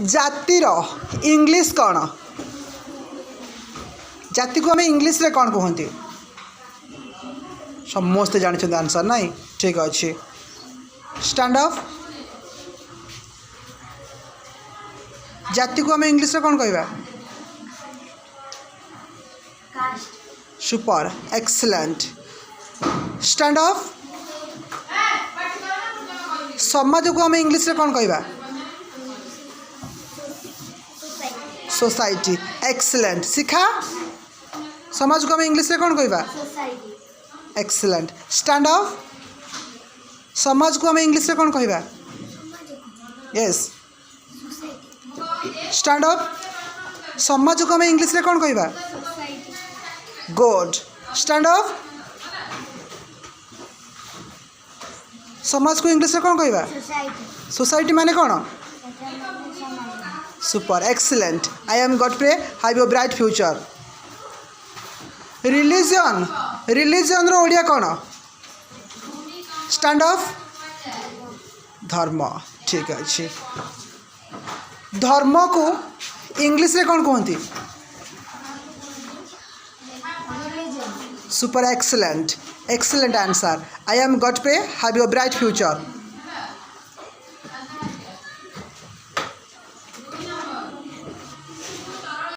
जातिर English कौन जाति को आम इंग्लिश रे कौन कहते समस्ते जानते आंसर नहीं ठीक अच्छे स्टैंड अप जाति को आम इंग्लिश रे कौन कहवा सुपर एक्सीलेंट स्टैंड अप समाज को आम इंग्लिश रे कौन कहवा सोसाइटी एक्सीलेंट शिखा समाज को आम इंग्लिश रे कौन कहवा एक्सीलेंट स्टैंड अप समाज को आम इंग्लिश रे कौन कहवा यस स्टैंड अप समाज को आम इंग्लिश रे कौन कहवा गुड स्टैंड अप समाज को इंग्लिश रे कौन कहवा सोसाइटी माने कौन super excellent I am God pray have a bright future religion religion रो ओडिया कौन स्टैंड अप धर्म ठीक अच्छे धर्म को इंग्लिश रे कौन कहती super excellent excellent answer I am God pray have a bright future